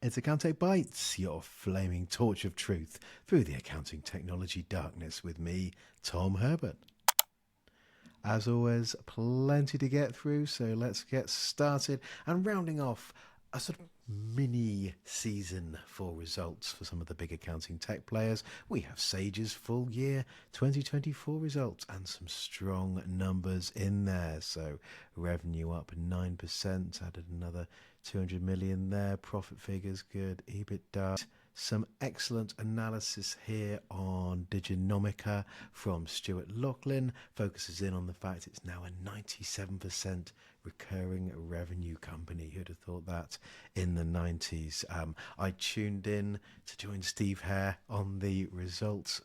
It's Accountech Bytes, your flaming torch of truth through the accounting technology darkness with me, Tom Herbert. As always, plenty to get through, so let's get started. And rounding off a sort of mini season for results for some of the big accounting tech players, we have Sage's full year 2024 results and some strong numbers in there. So revenue up 9%, added another 200 million there, profit figures good, EBITDA. Some excellent analysis here on Diginomica from Stuart Laughlin, focuses in on the fact it's now a 97% recurring revenue company. Who'd have thought that in the 90s? I tuned in to join Steve Hare on the results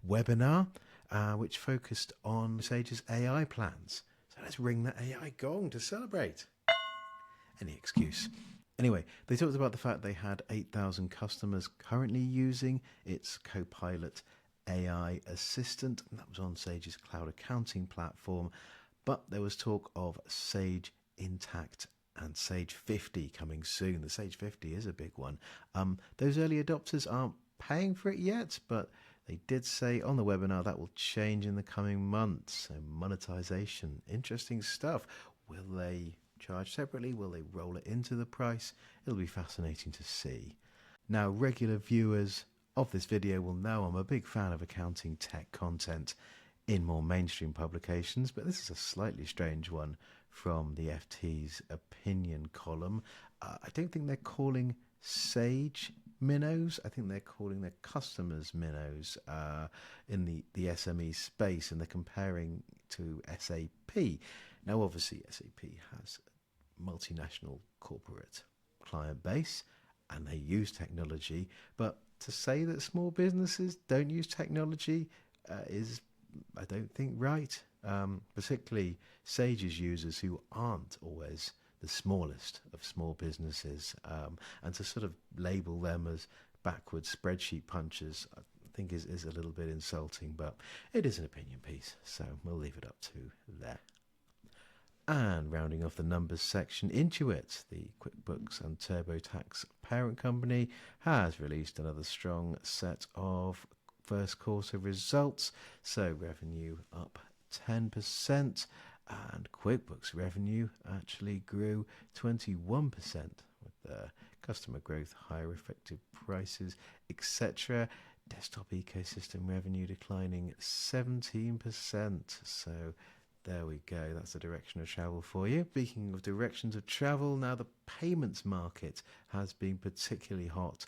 webinar, which focused on Sage's AI plans. So let's ring the AI gong to celebrate. Any excuse. Anyway, they talked about the fact they had 8,000 customers currently using its Copilot AI assistant, and that was on Sage's cloud accounting platform. But there was talk of Sage Intacct and Sage 50 coming soon. The Sage 50 is a big one. Those early adopters aren't paying for it yet, but they did say on the webinar that will change in the coming months. So monetization, interesting stuff. Will they charge separately? Will they roll it into the price? It'll be fascinating to see. Now, regular viewers of this video will know I'm a big fan of accounting tech content in more mainstream publications, but this is a slightly strange one from the FT's opinion column. I don't think they're calling Sage minnows. I think they're calling their customers minnows in the SME space, and they're comparing to SAP. Now, obviously, SAP has a multinational corporate client base, and they use technology, but to say that small businesses don't use technology is, I don't think, right. Particularly Sage's users, who aren't always the smallest of small businesses, and to sort of label them as backwards spreadsheet punchers, I think is a little bit insulting, but it is an opinion piece, so we'll leave it up to there. And rounding off the numbers section, Intuit, the QuickBooks and TurboTax parent company, has released another strong set of first quarter results. So revenue up 10%, and QuickBooks revenue actually grew 21% with the customer growth, higher effective prices, etc. Desktop ecosystem revenue declining 17%. So there we go. That's the direction of travel for you. Speaking of directions of travel, now the payments market has been particularly hot,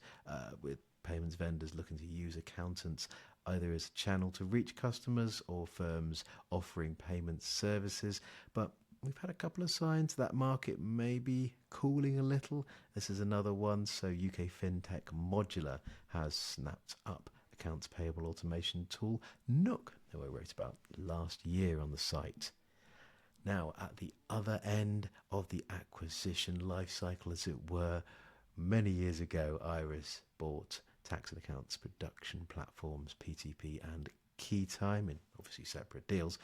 with payments vendors looking to use accountants either as a channel to reach customers or firms offering payment services. But we've had a couple of signs that market may be cooling a little. This is another one. So UK fintech Modular has snapped up accounts payable automation tool Nook, that we wrote about last year on the site. Now, at the other end of the acquisition life cycle, as it were, many years ago, Iris bought tax and accounts production platforms PTP and KeyTime in obviously separate deals,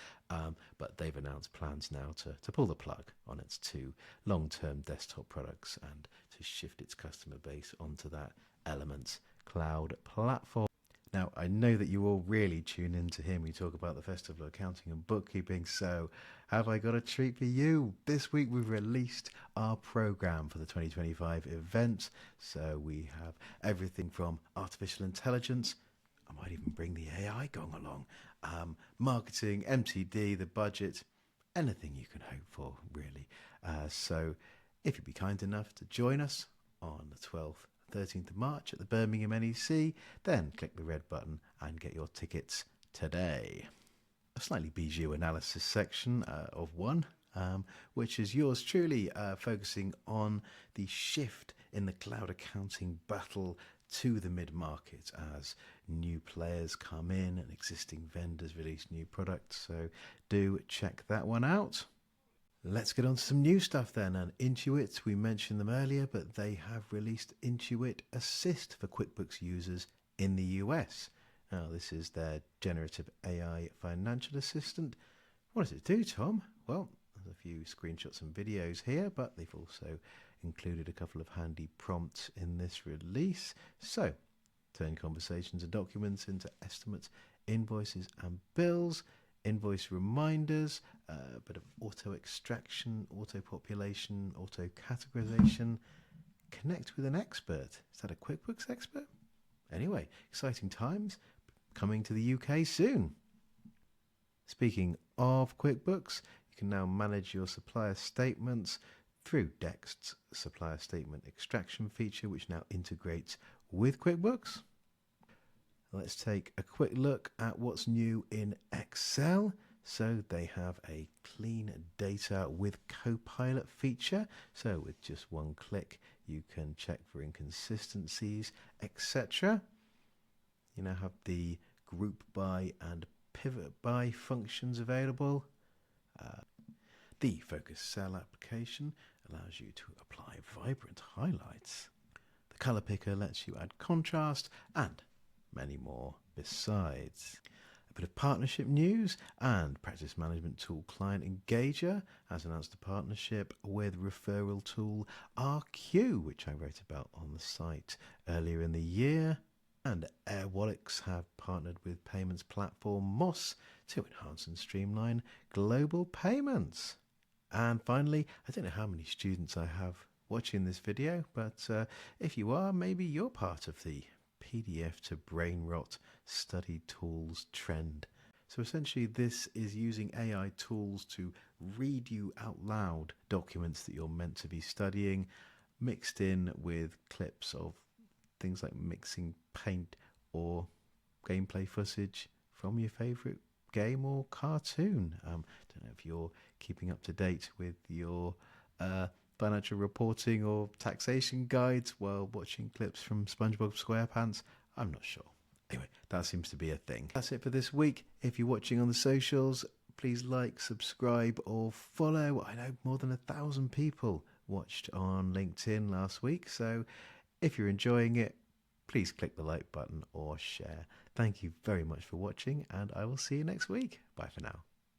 but they've announced plans now to pull the plug on its two long-term desktop products and to shift its customer base onto that Elements cloud platform. Now, I know that you all really tune in to hear me talk about the Festival of Accounting and Bookkeeping, so have I got a treat for you? This week we've released our program for the 2025 event. So we have everything from artificial intelligence, I might even bring the AI gong along, marketing, MTD, the budget, anything you can hope for, really. So if you'd be kind enough to join us on the 12th 13th of March at the Birmingham NEC, then click the red button and get your tickets today. A slightly bijou analysis section of one, which is yours truly, focusing on the shift in the cloud accounting battle to the mid-market as new players come in and existing vendors release new products. So do check that one out. Let's get on to some new stuff then. And Intuit, we mentioned them earlier, but they have released Intuit Assist for QuickBooks users in the US. Now, this is their generative AI financial assistant. What does it do, Tom? Well, There's a few screenshots and videos here, but they've also included a couple of handy prompts in this release. So, turn conversations and documents into estimates, invoices and bills, invoice reminders, a bit of auto extraction, auto population, auto categorization. Connect with an expert. Is that a QuickBooks expert? Anyway, exciting times coming to the UK soon. Speaking of QuickBooks, you can now manage your supplier statements through Dext's supplier statement extraction feature, which now integrates with QuickBooks. Let's take a quick look at what's new in Excel. So they have a clean data with Copilot feature. So with just one click, you can check for inconsistencies, etc. You now have the group by and pivot by functions available. The focus cell application allows you to apply vibrant highlights. The color picker lets you add contrast and many more besides. A bit of partnership news, and practice management tool Client Engager has announced a partnership with referral tool RQ, which I wrote about on the site earlier in the year. And Airwallex have partnered with payments platform Moss to enhance and streamline global payments. And finally, I don't know how many students I have watching this video, but if you are, maybe you're part of the PDF to Brainrot study tools trend. So essentially this is using AI tools to read you out loud documents that you're meant to be studying, mixed in with clips of things like mixing paint or gameplay footage from your favourite game or cartoon. Don't know if you're keeping up to date with your financial reporting or taxation guides while watching clips from SpongeBob SquarePants. I'm not sure. Anyway, that seems to be a thing. That's it for this week. If you're watching on the socials, please like, subscribe or follow. I know more than 1,000 people watched on LinkedIn last week, so if you're enjoying it, please click the like button or share. Thank you very much for watching, and I will see you next week. Bye for now.